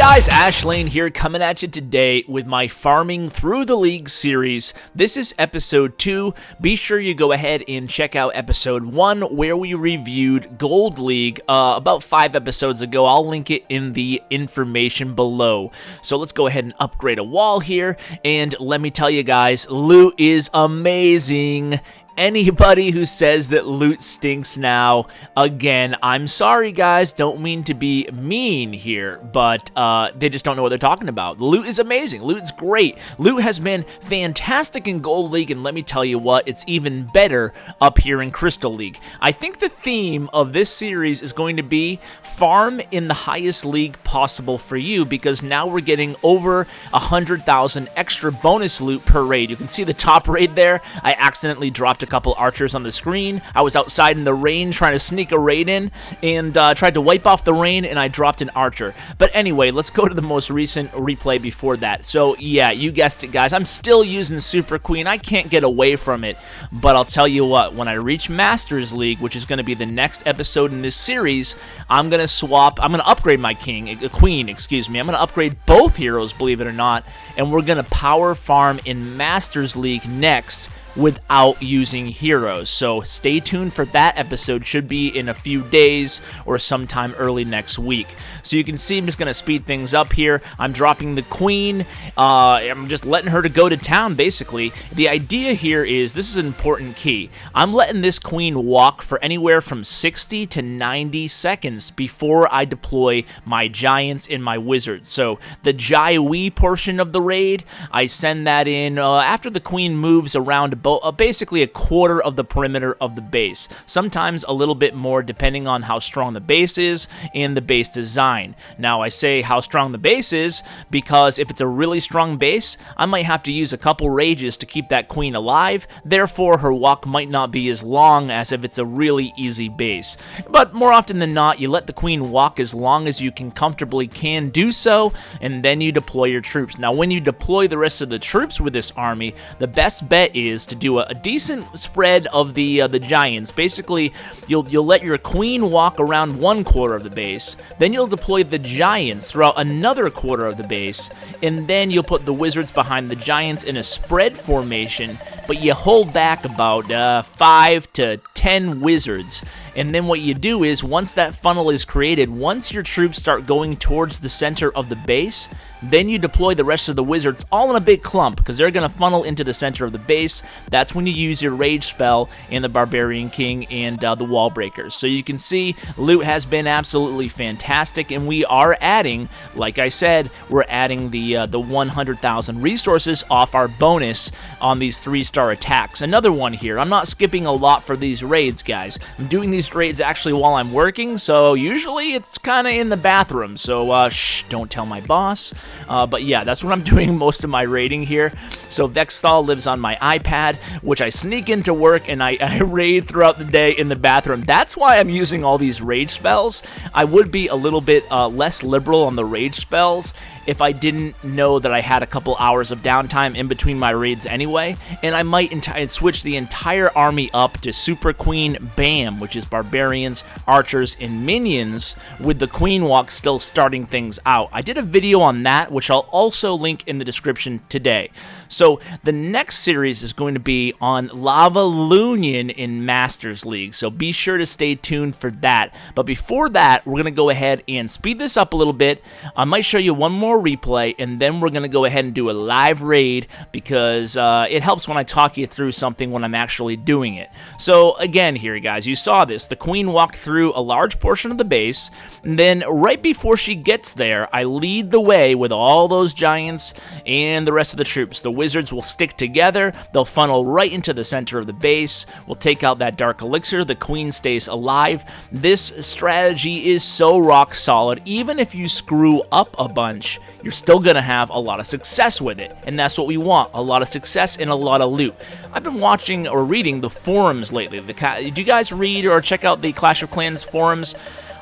guys, Ashlane here coming at you today with my Farming Through the League series. This is episode 2. Be sure you go ahead and check out episode 1 where we reviewed Gold League about 5 episodes ago. I'll link it in the information below. So let's go ahead and upgrade a wall here, and let me tell you guys, loot is amazing. Anybody who says that loot stinks now, again, I'm sorry guys, don't mean to be mean here, but they just don't know what they're talking about. The loot is amazing. Loot's great. Loot has been fantastic in Gold League, and let me tell you what, it's even better up here in Crystal League. I think the theme of this series is going to be farm in the highest league possible for you, because now we're getting over 100,000 extra bonus loot per raid. You can see the top raid there. I accidentally dropped a couple archers on the screen. I was outside in the rain trying to sneak a raid in and tried to wipe off the rain, and I dropped an archer. But anyway, let's go to the most recent replay before that. So yeah, you guessed it guys, I'm still using Super Queen. I can't get away from it, but I'll tell you what, when I reach Masters League, which is going to be the next episode in this series, I'm going to upgrade my queen, excuse me. I'm going to upgrade both heroes, believe it or not, and we're going to power farm in Masters League next without using heroes. So stay tuned for that episode. Should be in a few days or sometime early next week. So you can see I'm just going to speed things up here. I'm dropping the queen. I'm just letting her to go to town, basically. The idea here is, this is an important key. I'm letting this queen walk for anywhere from 60 to 90 seconds before I deploy my giants and my wizards. So the Jai-Wee portion of the raid, I send that in after the queen moves around basically a quarter of the perimeter of the base. Sometimes a little bit more depending on how strong the base is and the base design. Now I say how strong the base is because if it's a really strong base, I might have to use a couple rages to keep that queen alive. Therefore, her walk might not be as long as if it's a really easy base. But more often than not, you let the queen walk as long as you can comfortably do so, and then you deploy your troops. Now when you deploy the rest of the troops with this army, the best bet is to do a decent spread of the giants. Basically, you'll let your queen walk around one quarter of the base, then you'll deploy the giants throughout another quarter of the base, and then you'll put the wizards behind the giants in a spread formation, but you hold back about 5 to 10 wizards. And then what you do is, once that funnel is created, once your troops start going towards the center of the base, then you deploy the rest of the wizards all in a big clump, because they're going to funnel into the center of the base. That's when you use your rage spell and the Barbarian King and the wall breakers. So you can see loot has been absolutely fantastic, and we are adding, like I said, we're adding the 100,000 resources off our bonus on these 3-star attacks. Another one here. I'm not skipping a lot for these raids, guys. I'm doing these raids actually while I'm working, so usually it's kind of in the bathroom, so shh, don't tell my boss. But yeah, that's what I'm doing most of my raiding here. So Vexthal lives on my iPad, which I sneak into work, and I raid throughout the day in the bathroom. That's why I'm using all these rage spells. I would be a little bit less liberal on the rage spells if I didn't know that I had a couple hours of downtime in between my raids anyway, and I might switch the entire army up to Super Queen Bam, which is barbarians, archers, and minions, with the queen walk still starting things out. I did a video on that, which I'll also link in the description today. So the next series is going to be on Lavalunion in Masters League, so be sure to stay tuned for that. But before that, we're going to go ahead and speed this up a little bit. I might show you one more replay, and then we're going to go ahead and do a live raid, because it helps when I talk you through something when I'm actually doing it. So again here guys, you saw this. The queen walked through a large portion of the base, and then right before she gets there, I lead the way with all those giants and the rest of the troops. The wizards will stick together, they'll funnel right into the center of the base, we'll take out that dark elixir, the queen stays alive. This strategy is so rock solid. Even if you screw up a bunch, you're still gonna have a lot of success with it, and that's what we want, a lot of success and a lot of loot. I've been watching or reading the forums lately. Do you guys read or check out the Clash of Clans forums?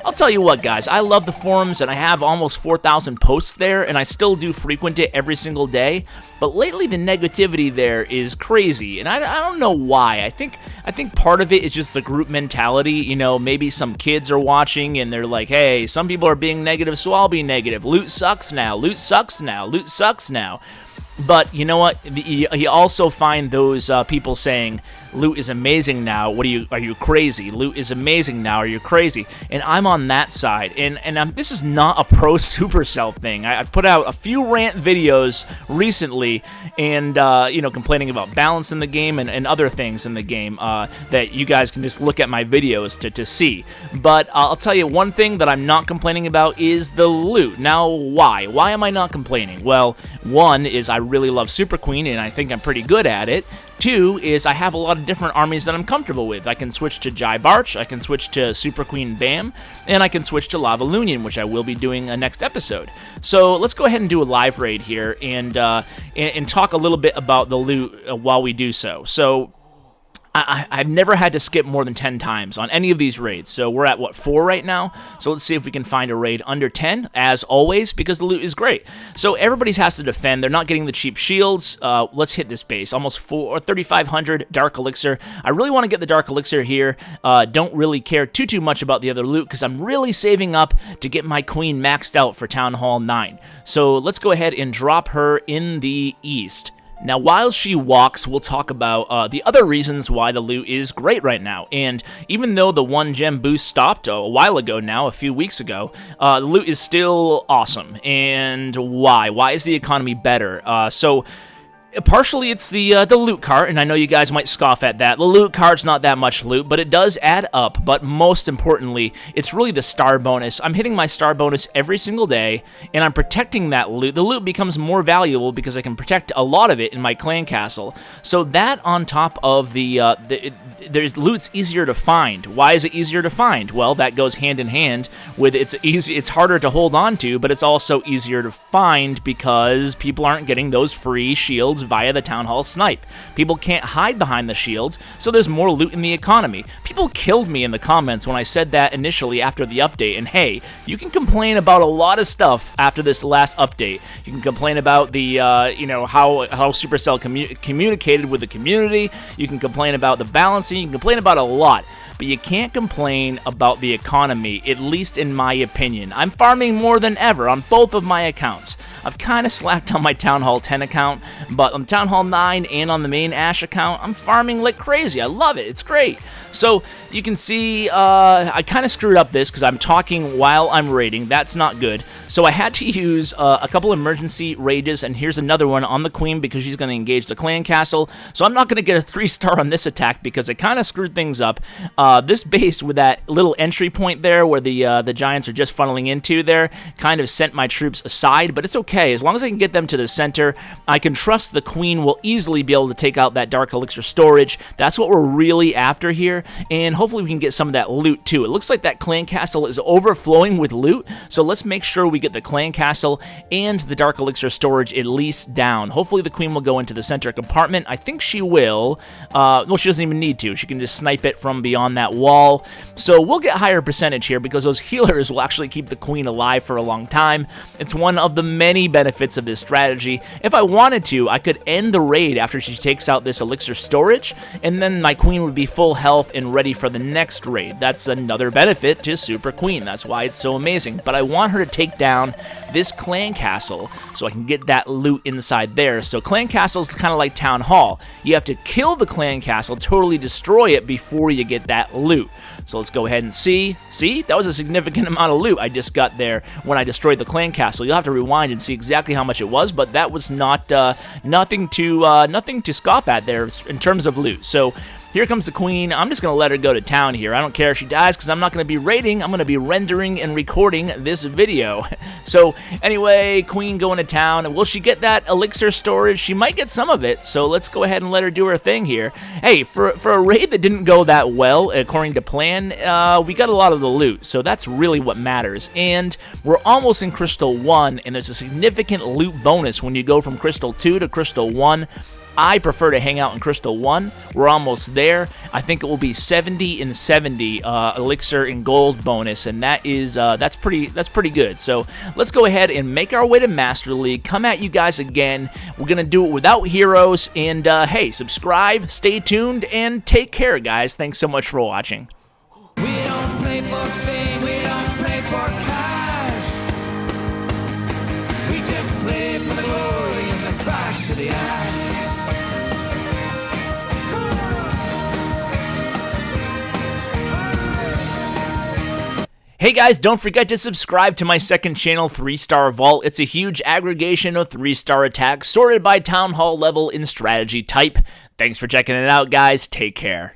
I'll tell you what, guys, I love the forums, and I have almost 4,000 posts there, and I still do frequent it every single day. But lately, the negativity there is crazy, and I don't know why. I think part of it is just the group mentality. You know, maybe some kids are watching, and they're like, hey, some people are being negative, so I'll be negative. Loot sucks now. Loot sucks now. Loot sucks now. But you know what? You also find those people saying, loot is amazing now. Are you crazy? Loot is amazing now. Are you crazy? And I'm on that side. And this is not a pro Supercell thing. I put out a few rant videos recently, and complaining about balance in the game and other things in the game that you guys can just look at my videos to see. But I'll tell you one thing that I'm not complaining about is the loot. Now, why? Why am I not complaining? Well, one is I really love Super Queen, and I think I'm pretty good at it. Two is I have a lot of different armies that I'm comfortable with. I can switch to Jai Barch, I can switch to Super Queen Bam, and I can switch to Lava Lunion, which I will be doing next episode. So let's go ahead and do a live raid here and talk a little bit about the loot while we do so. So I've never had to skip more than 10 times on any of these raids. So we're at, 4 right now? So let's see if we can find a raid under 10, as always, because the loot is great. So everybody has to defend. They're not getting the cheap shields. Let's hit this base. Almost 3,500 Dark Elixir. I really want to get the Dark Elixir here. Don't really care too much about the other loot, because I'm really saving up to get my Queen maxed out for Town Hall 9. So let's go ahead and drop her in the east. Now, while she walks, we'll talk about the other reasons why the loot is great right now. And even though the 1 gem boost stopped a while ago now, a few weeks ago, the loot is still awesome. And why? Why is the economy better? Partially, it's the loot cart, and I know you guys might scoff at that. The loot cart's not that much loot, but it does add up. But most importantly, it's really the star bonus. I'm hitting my star bonus every single day, and I'm protecting that loot. The loot becomes more valuable because I can protect a lot of it in my clan castle. So that on top of there's loot's easier to find. Why is it easier to find? Well, that goes hand in hand with it's harder to hold on to, but it's also easier to find because people aren't getting those free shields via the Town Hall snipe. People can't hide behind the shields, so there's more loot in the economy. People killed me in the comments when I said that initially after the update, and hey, you can complain about a lot of stuff after this last update. You can complain about the, how Supercell communicated with the community. You can complain about the balancing. You can complain about a lot. But you can't complain about the economy, at least in my opinion. I'm farming more than ever on both of my accounts. I've kind of slacked on my Town Hall 10 account, but on Town Hall 9 and on the main Ash account, I'm farming like crazy. I love it. It's great. So you can see I kind of screwed up this because I'm talking while I'm raiding. That's not good. So I had to use a couple emergency rages, and here's another one on the Queen because she's going to engage the clan castle. So I'm not going to get a 3-star on this attack because it kind of screwed things up. This base with that little entry point there where the giants are just funneling into there kind of sent my troops aside, but it's okay. As long as I can get them to the center, I can trust the Queen will easily be able to take out that Dark Elixir storage. That's what we're really after here, and hopefully we can get some of that loot too. It looks like that clan castle is overflowing with loot, so let's make sure we get the clan castle and the Dark Elixir storage at least down. Hopefully the Queen will go into the center compartment. I think she will. Well, she doesn't even need to. She can just snipe it from beyond that wall. So we'll get higher percentage here because those healers will actually keep the Queen alive for a long time. It's one of the many benefits of this strategy. If I wanted to, I could end the raid after she takes out this elixir storage, and then my Queen would be full health and ready for the next raid. That's another benefit to Super Queen. That's why it's so amazing. But I want her to take down this clan castle so I can get that loot inside there. So clan castle is kind of like Town Hall. You have to kill the clan castle, totally destroy it before you get that loot. So let's go ahead and see. See, that was a significant amount of loot I just got there when I destroyed the clan castle. You'll have to rewind and see exactly how much it was, but that was not nothing to scoff at there in terms of loot. So here comes the Queen. I'm just going to let her go to town here. I don't care if she dies because I'm not going to be raiding. I'm going to be rendering and recording this video. So anyway, Queen going to town. Will she get that elixir storage? She might get some of it. So let's go ahead and let her do her thing here. Hey, for a raid that didn't go that well, according to plan, we got a lot of the loot. So that's really what matters. And we're almost in Crystal 1, and there's a significant loot bonus when you go from Crystal 2 to Crystal 1. I prefer to hang out in Crystal 1. We're almost there. I think it will be 70 and 70 elixir and gold bonus, and that's pretty good. So let's go ahead and make our way to Master League. Come at you guys again. We're gonna do it without heroes, and hey, subscribe, stay tuned, and take care, guys. Thanks so much for watching. We don't play for fame, we don't play for cash. We just play for the glory and the clash of the ash. Hey guys, don't forget to subscribe to my second channel, 3-Star Vault. It's a huge aggregation of 3-star attacks sorted by Town Hall level and strategy type. Thanks for checking it out, guys. Take care.